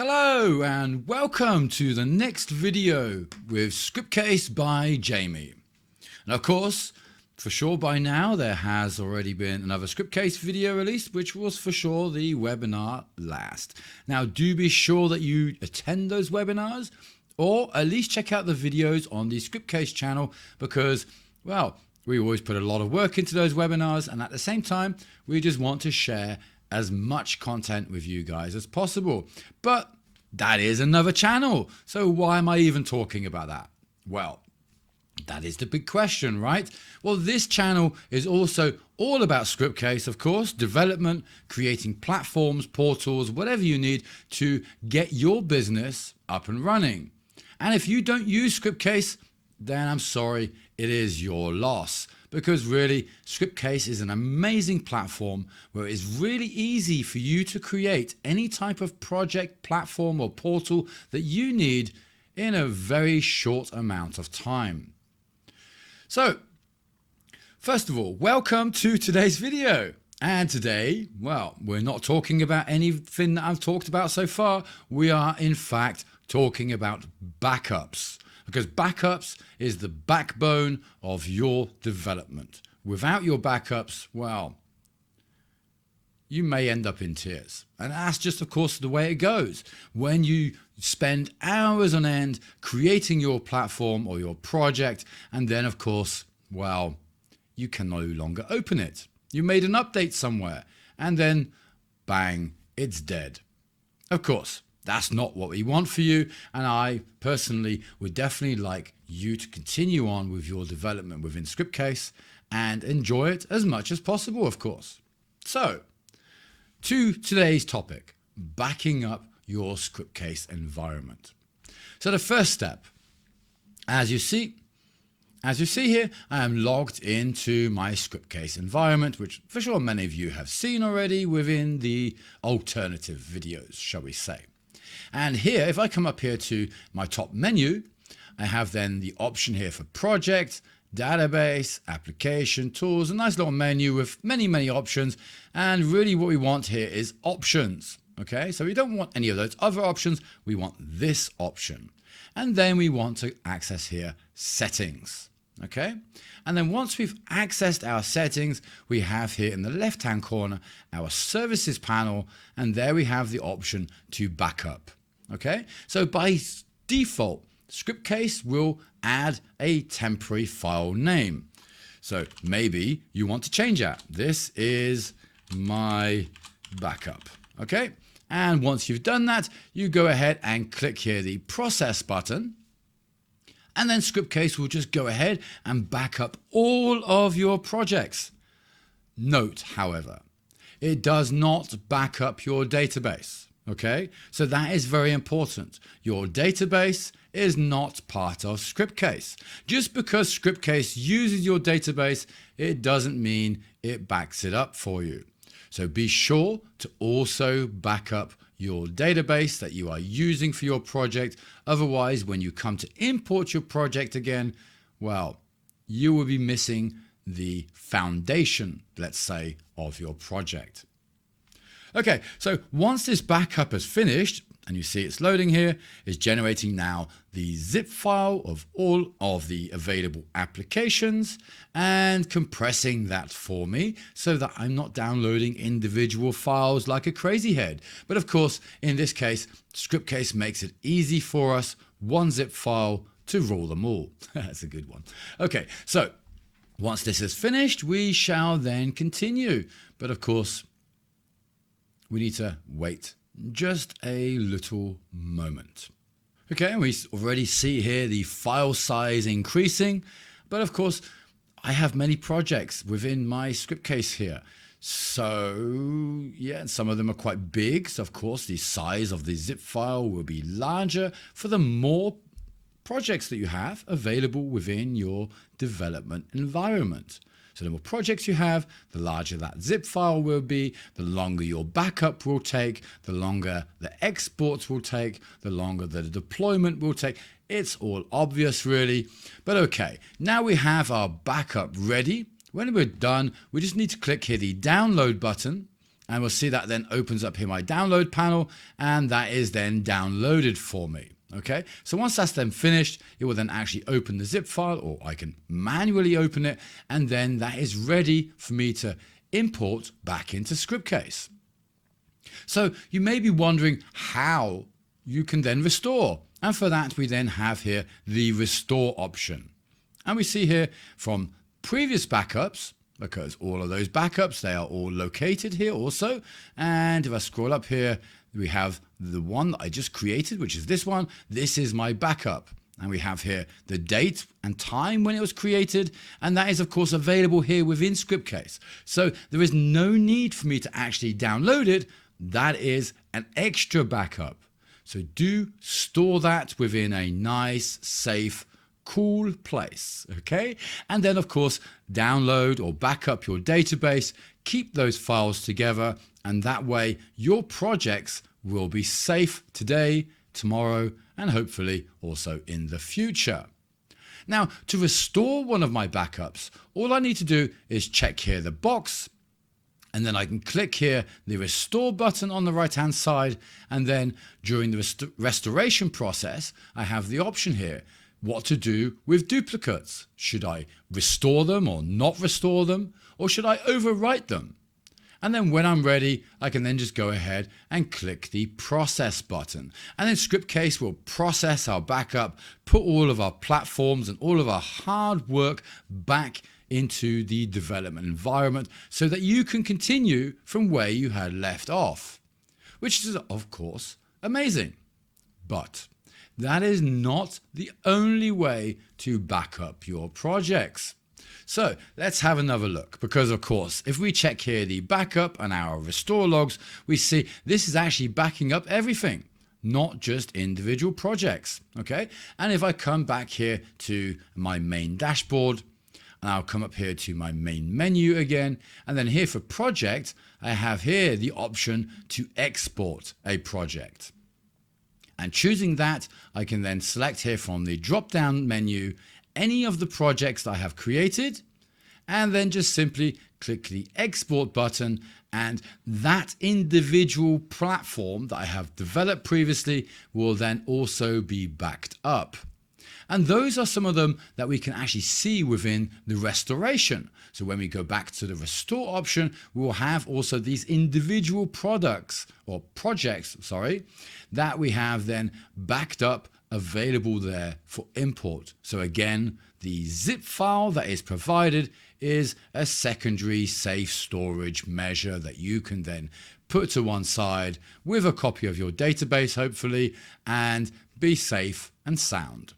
Hello and welcome to the next video with Scriptcase by Jamie. And of course, for sure by now there has already been another Scriptcase video released, which was for sure the webinar last. Now do be sure that you attend those webinars or at least check out the videos on the Scriptcase channel because, well, we always put a lot of work into those webinars, and at the same time we just want to share as much content with you guys as possible. But that is another channel, so why am I even talking about that? Well, that is the big question, right? Well, this channel is also all about Scriptcase, of course, development, creating platforms, portals, whatever you need to get your business up and running. And if you don't use Scriptcase, then I'm sorry, it is your loss. Because really, Scriptcase is an amazing platform where it's really easy for you to create any type of project, platform or portal that you need in a very short amount of time. So, first of all, welcome to today's video. And today, well, we're not talking about anything that I've talked about so far. We are in fact talking about backups. Because backups is the backbone of your development. Without your backups, well, you may end up in tears. And that's just, of course, the way it goes. When you spend hours on end creating your platform or your project, and then, of course, well, you can no longer open it. You made an update somewhere, and then, bang, it's dead. Of course. That's not what we want for you, and I personally would definitely like you to continue on with your development within Scriptcase and enjoy it as much as possible, of course. So, to today's topic, backing up your Scriptcase environment. So the first step, as you see here, I am logged into my Scriptcase environment, which for sure many of you have seen already within the alternative videos, shall we say. And here, if I come up here to my top menu, I have then the option here for project, database, application, tools, a nice little menu with many options. And really what we want here is options. Okay, so we don't want any of those other options. We want this option. And then we want to access here settings. Okay, and then once we've accessed our settings, we have here in the left hand corner our services panel, and there we have the option to backup. Okay, so by default, Scriptcase will add a temporary file name. So maybe you want to change that. This is my backup. Okay, and once you've done that, you go ahead and click here the process button. And then Scriptcase will just go ahead and back up all of your projects. Note, however, it does not back up your database. Okay, so that is very important. Your database is not part of Scriptcase. Just because Scriptcase uses your database, it doesn't mean it backs it up for you. So be sure to also back up your database that you are using for your project. Otherwise, when you come to import your project again, well, you will be missing the foundation, let's say, of your project. Okay, so once this backup is finished, and you see it's loading here, it's generating now the zip file of all of the available applications and compressing that for me so that I'm not downloading individual files like a crazy head. But of course, in this case, Scriptcase makes it easy for us, one zip file to rule them all. That's a good one. Okay, so once this is finished, we shall then continue. But of course, we need to wait just a little moment. Okay, we already see here the file size increasing, but of course I have many projects within my Scriptcase here. So yeah, some of them are quite big, so of course the size of the zip file will be larger for the more projects that you have available within your development environment. So the more projects you have, the larger that zip file will be, the longer your backup will take, the longer the exports will take, the longer the deployment will take. It's all obvious really. But okay, now we have our backup ready. When we're done, we just need to click here the download button, And we'll see that then opens up here my download panel, and that is then downloaded for me. Okay, so once that's then finished, it will then actually open the zip file, or I can manually open it, and then that is ready for me to import back into Scriptcase. So you may be wondering how you can then restore. And for that, we then have here the restore option. And we see here from previous backups, because all of those backups, they are all located here also. And if I scroll up here, we have the one that I just created, which is this one. This is my backup. And we have here the date and time when it was created. And that is, of course, available here within Scriptcase. So there is no need for me to actually download it. That is an extra backup. So do store that within a nice, safe, cool place. Okay. And then, of course, download or back up your database, keep those files together. And that way your projects will be safe today, tomorrow, and hopefully also in the future. Now, to restore one of my backups, all I need to do is check here the box, and then I can click here the restore button on the right hand side. And then during the restoration process, I have the option here what to do with duplicates. Should I restore them or not restore them? Or should I overwrite them? And then when I'm ready, I can then just go ahead and click the process button. And then Scriptcase will process our backup, put all of our platforms and all of our hard work back into the development environment so that you can continue from where you had left off, which is, of course, amazing. But that is not the only way to back up your projects. So let's have another look, because of course, if we check here the backup and our restore logs, we see this is actually backing up everything, not just individual projects. Okay. And if I come back here to my main dashboard, and I'll come up here to my main menu again, and then here for project, I have here the option to export a project. And choosing that, I can then select here from the drop down menu any of the projects that I have created, and then just simply click the export button, and that individual platform that I have developed previously will then also be backed up. And those are some of them that we can actually see within the restoration. So when we go back to the restore option, we will have also these individual projects that we have then backed up, available there for import. So again, the zip file that is provided is a secondary safe storage measure that you can then put to one side with a copy of your database, hopefully, and be safe and sound.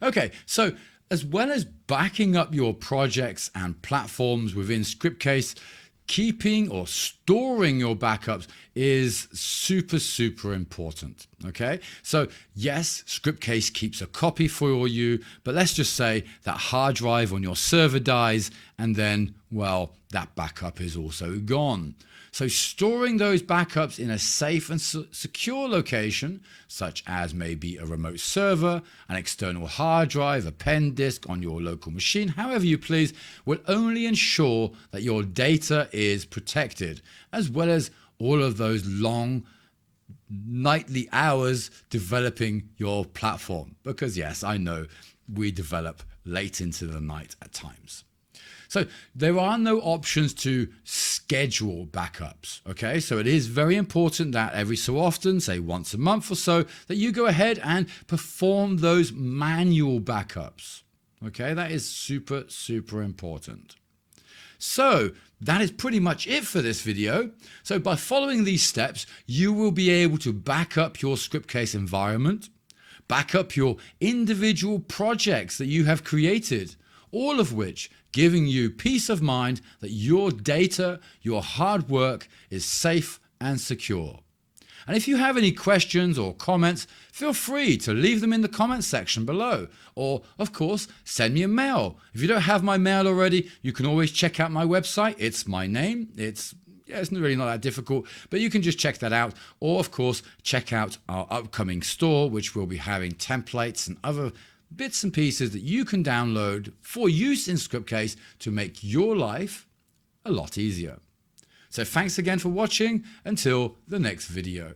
Okay, so as well as backing up your projects and platforms within Scriptcase, keeping or storing your backups is super important. Okay, so yes, Scriptcase keeps a copy for you, but let's just say that hard drive on your server dies, and then, well, that backup is also gone. So storing those backups in a safe and secure location, such as maybe a remote server, an external hard drive, a pen disk on your local machine, however you please, will only ensure that your data is protected, as well as all of those long nightly hours developing your platform. Because yes, I know we develop late into the night at times. So there are no options to schedule backups. Okay, so it is very important that every so often, say once a month or so, that you go ahead and perform those manual backups. Okay, that is super important. So that is pretty much it for this video. So by following these steps, you will be able to back up your Scriptcase environment, back up your individual projects that you have created, all of which giving you peace of mind that your data, your hard work is safe and secure. And if you have any questions or comments, feel free to leave them in the comments section below. Or, of course, send me a mail. If you don't have my mail already, you can always check out my website. It's my name. It's really not that difficult, but you can just check that out. Or, of course, check out our upcoming store, which will be having templates and other bits and pieces that you can download for use in Scriptcase to make your life a lot easier. So thanks again for watching. Until the next video.